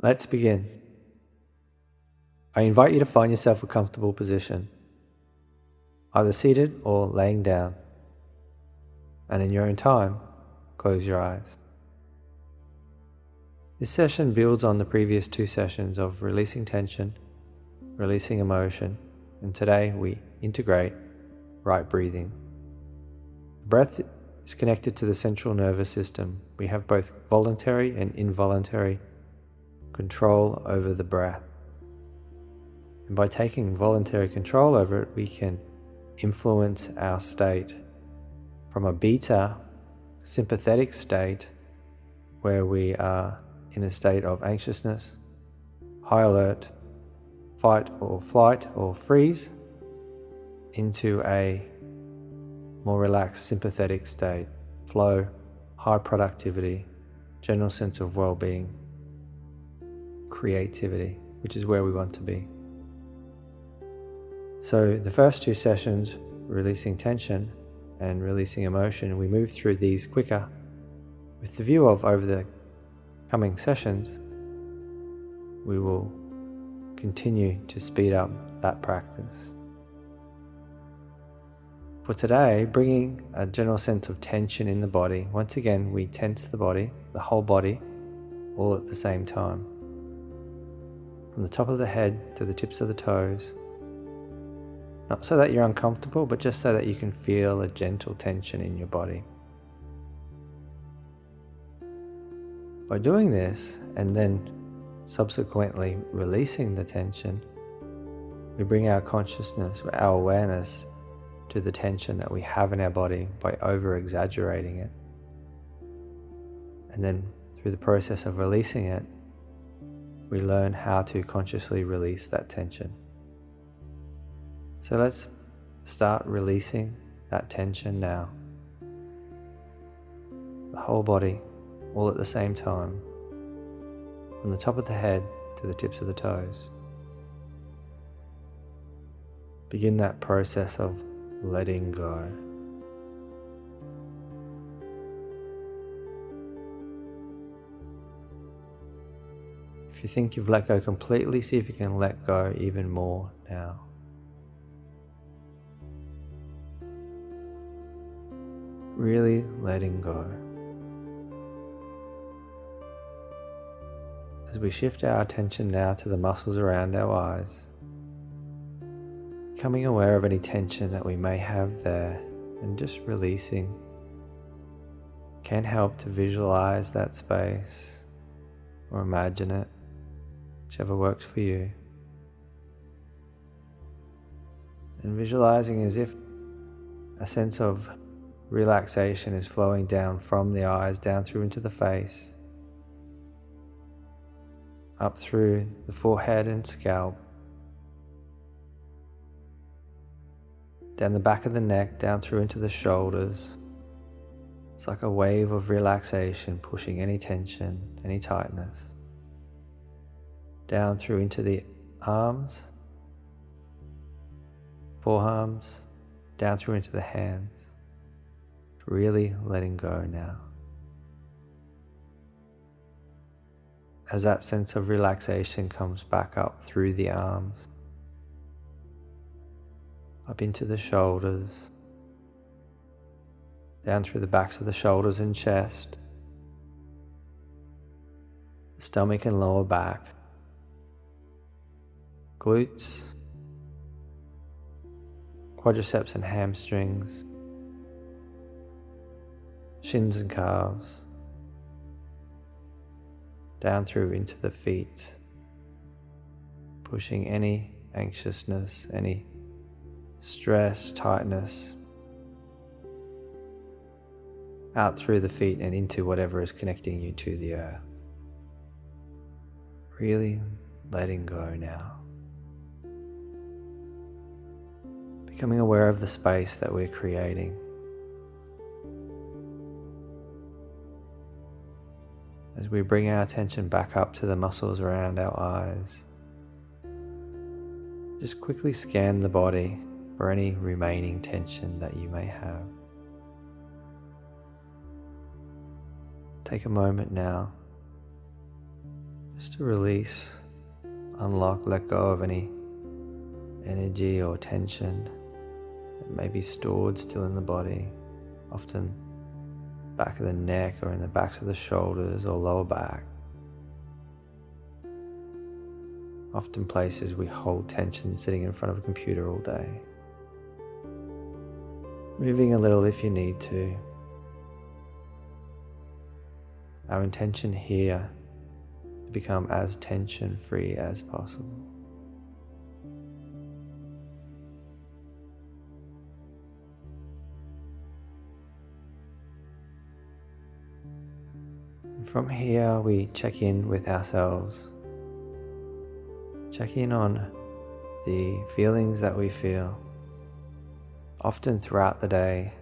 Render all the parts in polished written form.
Let's begin. I invite you to find yourself a comfortable position, either seated or laying down, and in your own time, close your eyes. This session builds on the previous two sessions of releasing tension, releasing emotion, and today we integrate right breathing. Breath is connected to the central nervous system. We have both voluntary and involuntary control over the breath. And by taking voluntary control over it, we can influence our state from a beta sympathetic state where we are in a state of anxiousness, high alert, fight or flight or freeze, into a more relaxed sympathetic state, flow, high productivity, general sense of well-being, creativity, which is where we want to be. So the first two sessions, releasing tension and releasing emotion, we move through these quicker with the view of over the coming sessions, we will continue to speed up that practice. For today, bringing a general sense of tension in the body. Once again, we tense the body, the whole body, all at the same time. From the top of the head to the tips of the toes. Not so that you're uncomfortable, but just so that you can feel a gentle tension in your body. By doing this, and then subsequently releasing the tension, we bring our consciousness, our awareness, to the tension that we have in our body by over-exaggerating it. And then through the process of releasing it, we learn how to consciously release that tension. So let's start releasing that tension now. The whole body, all at the same time, from the top of the head to the tips of the toes. Begin that process of letting go. If you think you've let go completely, see if you can let go even more now. Really letting go. As we shift our attention now to the muscles around our eyes, becoming aware of any tension that we may have there and just releasing can help to visualize that space or imagine it, whichever works for you. And visualizing as if a sense of relaxation is flowing down from the eyes, down through into the face, up through the forehead and scalp, down the back of the neck, down through into the shoulders. It's like a wave of relaxation pushing any tension, any tightness, down through into the arms, forearms, down through into the hands. Really letting go now. As that sense of relaxation comes back up through the arms, up into the shoulders, down through the backs of the shoulders and chest, the stomach and lower back, glutes, quadriceps and hamstrings, shins and calves, down through into the feet, pushing any anxiousness, any stress, tightness out through the feet and into whatever is connecting you to the earth. Really letting go now. Becoming aware of the space that we're creating. As we bring our attention back up to the muscles around our eyes, just quickly scan the body for any remaining tension that you may have. Take a moment now just to release, unlock, let go of any energy or tension that may be stored still in the body, often back of the neck or in the backs of the shoulders or lower back. Often places we hold tension sitting in front of a computer all day. Moving a little if you need to. Our intention here to become as tension-free as possible. And from here we check in with ourselves. Check in on the feelings that we feel. Often throughout the day,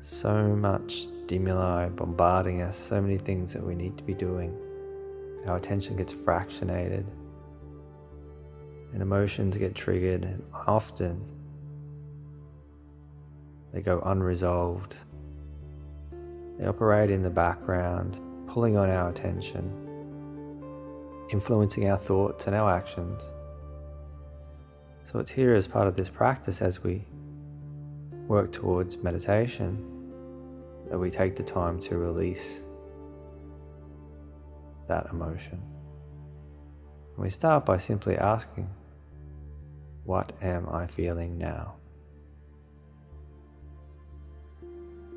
so much stimuli bombarding us, so many things that we need to be doing. Our attention gets fractionated and emotions get triggered, and often they go unresolved. They operate in the background, pulling on our attention, influencing our thoughts and our actions. So it's here as part of this practice, as we work towards meditation, that we take the time to release that emotion. And we start by simply asking, what am I feeling now?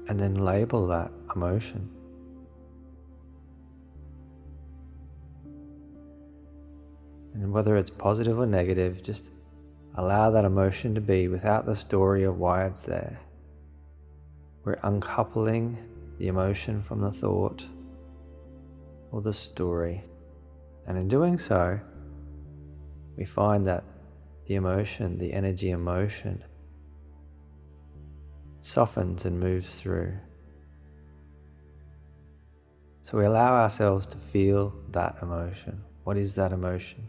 And then label that emotion. And whether it's positive or negative, just allow that emotion to be without the story of why it's there. We're uncoupling the emotion from the thought or the story. And in doing so, we find that the emotion, the energy emotion, softens and moves through. So we allow ourselves to feel that emotion. What is that emotion?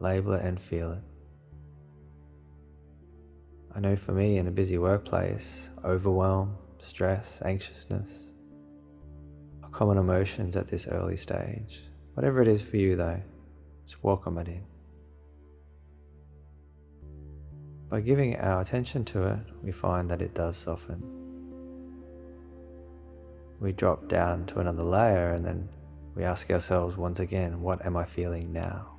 Label it and feel it. I know for me, in a busy workplace, overwhelm, stress, anxiousness are common emotions at this early stage. Whatever it is for you though, just welcome it in. By giving our attention to it, we find that it does soften. We drop down to another layer and then we ask ourselves once again, what am I feeling now?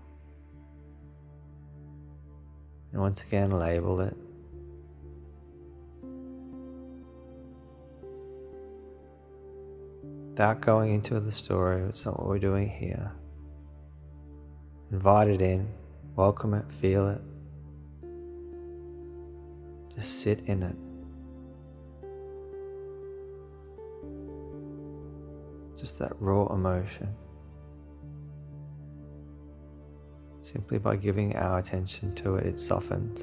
And once again, label it. Without going into the story, it's not what we're doing here. Invite it in, welcome it, feel it. Just sit in it. Just that raw emotion. Simply by giving our attention to it, it softens.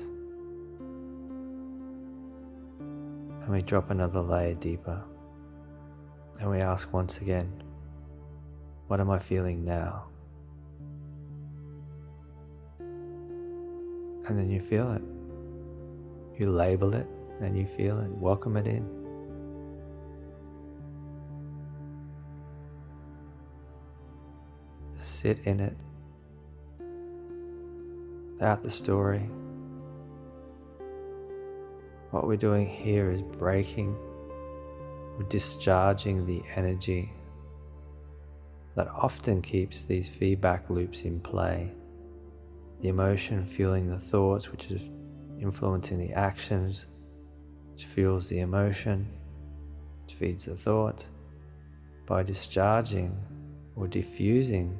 And we drop another layer deeper. And we ask once again, what am I feeling now? And then you feel it. You label it and you feel it. Welcome it in. Just sit in it without the story. What we're doing here is breaking, we're discharging the energy that often keeps these feedback loops in play. The emotion fueling the thoughts, which is influencing the actions, which fuels the emotion, which feeds the thought. By discharging or diffusing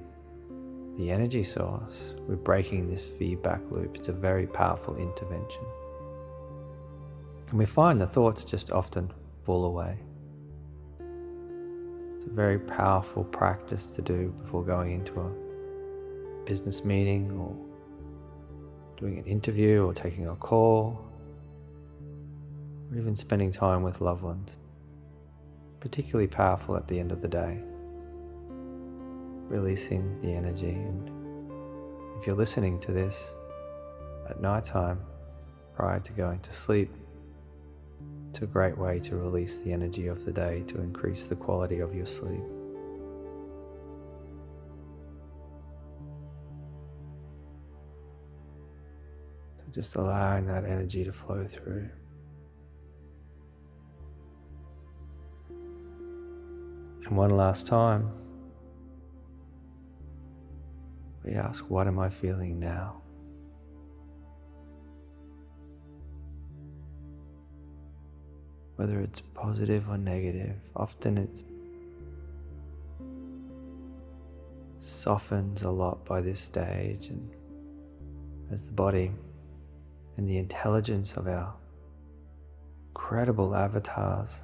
the energy source, we're breaking this feedback loop. It's a very powerful intervention. And we find the thoughts just often fall away. It's a very powerful practice to do before going into a business meeting or doing an interview or taking a call, or even spending time with loved ones. Particularly powerful at the end of the day, releasing the energy. And if you're listening to this at night time prior to going to sleep, it's a great way to release the energy of the day to increase the quality of your sleep. Just allowing that energy to flow through. And one last time, we ask, what am I feeling now? Whether it's positive or negative, often it softens a lot by this stage, and as the body and the intelligence of our incredible avatars,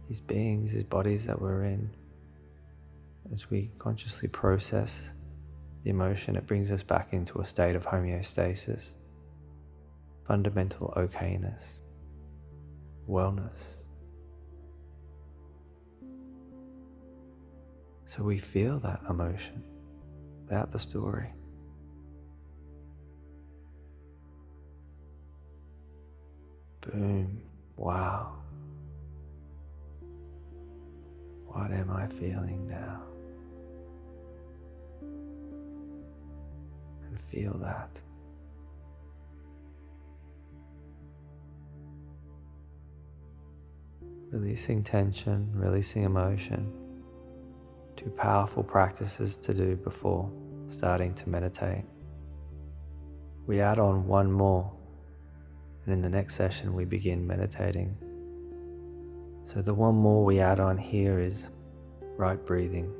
these beings, these bodies that we're in, as we consciously process the emotion, it brings us back into a state of homeostasis, fundamental okayness, wellness. So we feel that emotion without the story. Boom. Wow. What am I feeling now? And feel that. Releasing tension, releasing emotion. Two powerful practices to do before starting to meditate. We add on one more, and in the next session we begin meditating. So the one more we add on here is right breathing.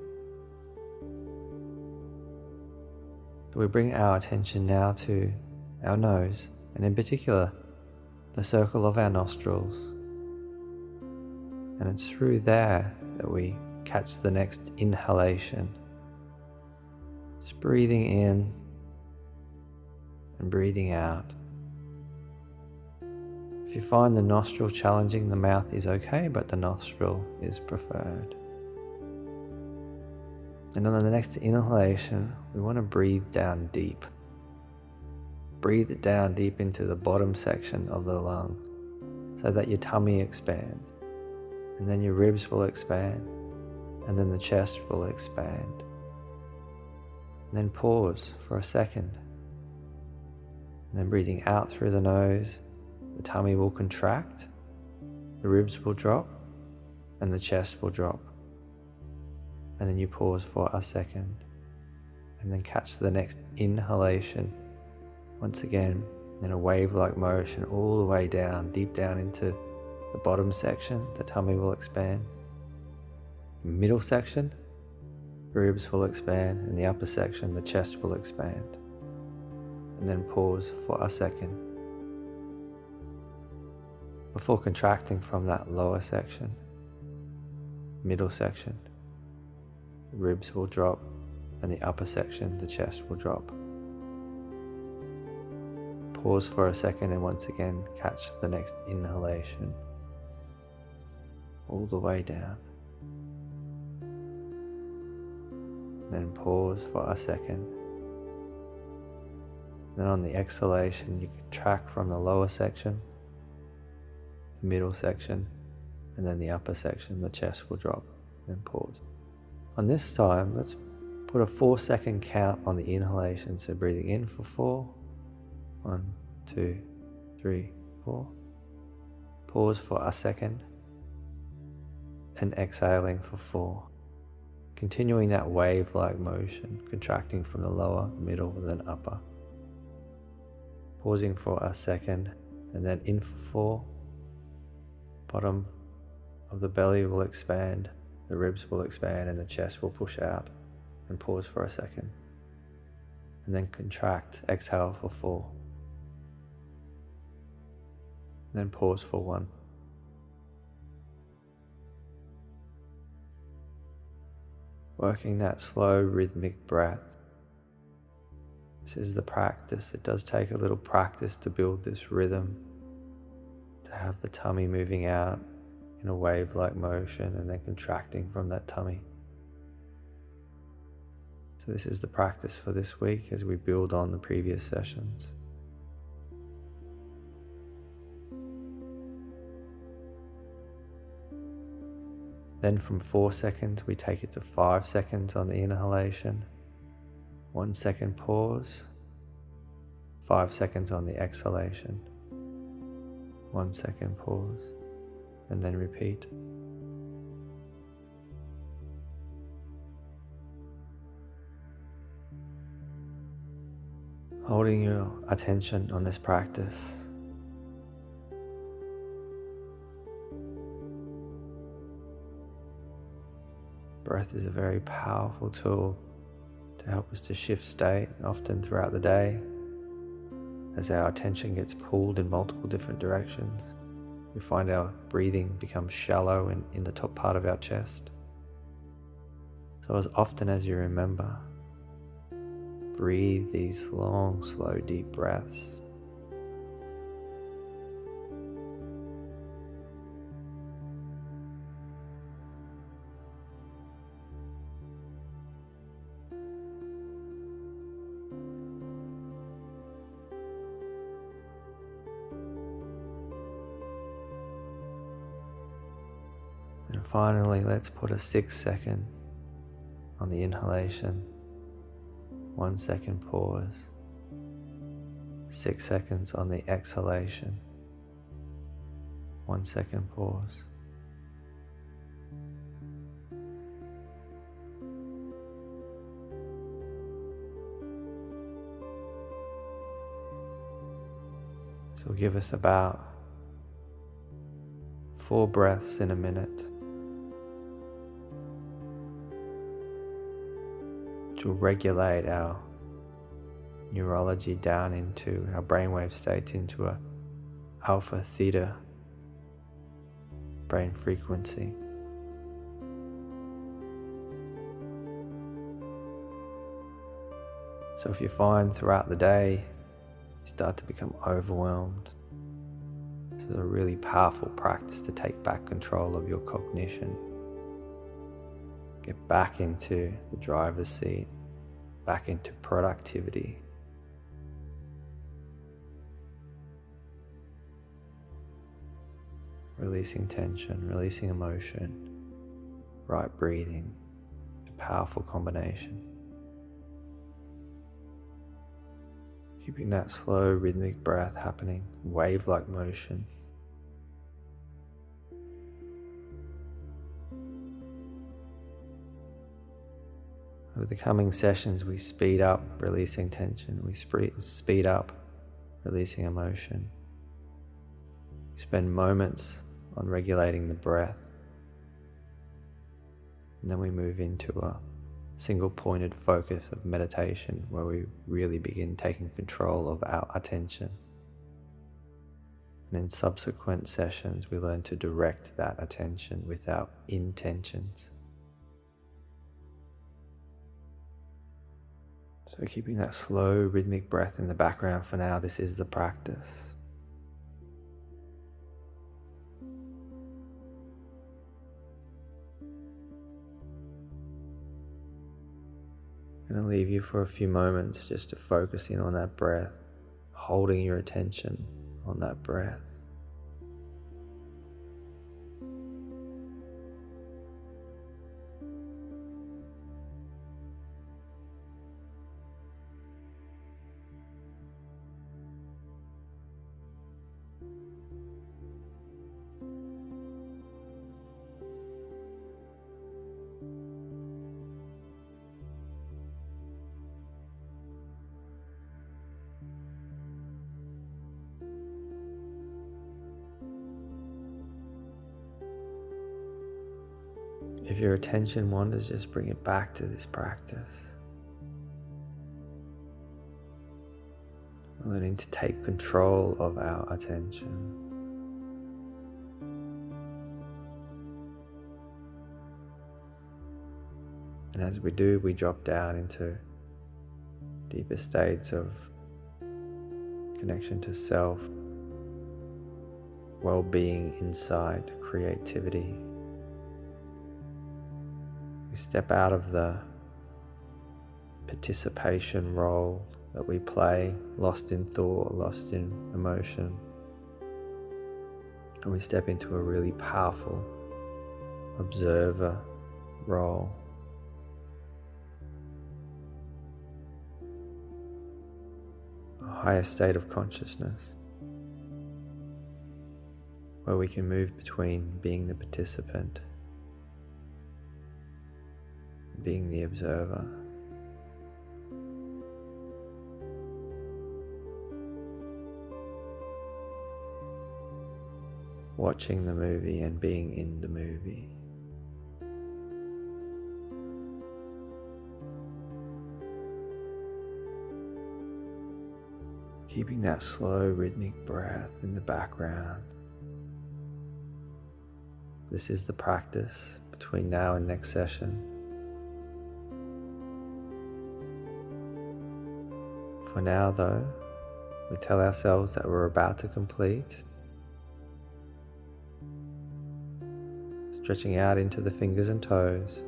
So we bring our attention now to our nose, and in particular the circle of our nostrils. And it's through there that we catch the next inhalation. Just breathing in and breathing out. If you find the nostril challenging, the mouth is okay, but the nostril is preferred. And on the next inhalation, we want to breathe down deep. Breathe it down deep into the bottom section of the lung so that your tummy expands. And then your ribs will expand. And then the chest will expand. And then pause for a second. And then breathing out through the nose, the tummy will contract, the ribs will drop, and the chest will drop. And then you pause for a second. And then catch the next inhalation. Once again, in a wave-like motion all the way down, deep down into the bottom section, the tummy will expand. Middle section, the ribs will expand, and the upper section, the chest will expand. And then pause for a second before contracting from that lower section, middle section, the ribs will drop, and the upper section, the chest will drop. Pause for a second and once again catch the next inhalation all the way down. Then pause for a second. Then on the exhalation, you contract from the lower section, the middle section, and then the upper section, the chest will drop. Then pause. On this time, let's put a 4-second count on the inhalation. So breathing in for 4. 1, 2, 3, 4. Pause for a second. And exhaling for 4. Continuing that wave-like motion, contracting from the lower, middle, then upper. Pausing for a second, and then in for 4. Bottom of the belly will expand, the ribs will expand, and the chest will push out. And pause for a second. And then contract, exhale for 4. Then pause for 1. Working that slow rhythmic breath. This is the practice. It does take a little practice to build this rhythm, to have the tummy moving out in a wave-like motion and then contracting from that tummy. So this is the practice for this week as we build on the previous sessions. Then from 4 seconds, we take it to 5 seconds on the inhalation. 1 second pause. 5 seconds on the exhalation. 1 second pause, and then repeat. Holding your attention on this practice, breath is a very powerful tool to help us to shift state, often throughout the day. As our attention gets pulled in multiple different directions, we find our breathing becomes shallow in the top part of our chest. So as often as you remember, breathe these long, slow, deep breaths. And finally, let's put a 6 second on the inhalation, 1 second pause, 6 seconds on the exhalation, 1 second pause. So we'll give us about 4 breaths in a minute, which will regulate our neurology down into our brainwave states, into a alpha theta brain frequency. So if you find throughout the day you start to become overwhelmed, this is a really powerful practice to take back control of your cognition. Get back into the driver's seat, back into productivity. Releasing tension, releasing emotion, right breathing, a powerful combination. Keeping that slow rhythmic breath happening, wave-like motion. Over the coming sessions, we speed up releasing tension, we speed up releasing emotion. We spend moments on regulating the breath, and then we move into a single pointed focus of meditation where we really begin taking control of our attention. And in subsequent sessions, we learn to direct that attention with our intentions. So keeping that slow rhythmic breath in the background for now, this is the practice. I'm going to leave you for a few moments just to focus in on that breath, holding your attention on that breath. If your attention wanders, just bring it back to this practice. Learning to take control of our attention. And as we do, we drop down into deeper states of connection to self, well-being, insight, creativity. We step out of the participation role that we play, lost in thought, lost in emotion. And we step into a really powerful observer role. higher state of consciousness, where we can move between being the participant, being the observer. Watching the movie and being in the movie. Keeping that slow rhythmic breath in the background. This is the practice between now and next session. For now though, we tell ourselves that we're about to complete. Stretching out into the fingers and toes,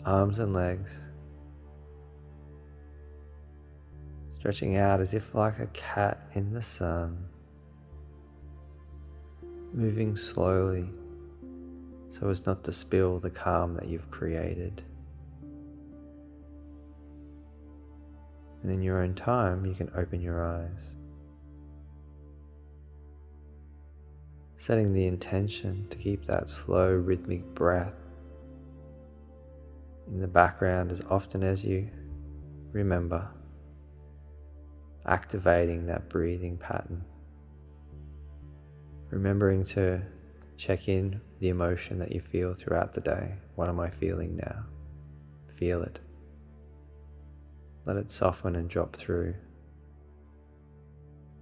arms and legs, stretching out as if like a cat in the sun, moving slowly so as not to spill the calm that you've created. And in your own time, you can open your eyes. Setting the intention to keep that slow rhythmic breath in the background as often as you remember, activating that breathing pattern, remembering to check in with the emotion that you feel throughout the day. What am I feeling now? Feel it. Let it soften and drop through.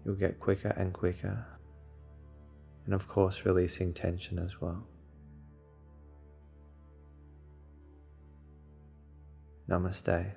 You'll get quicker and quicker. And of course, releasing tension as well. Namaste.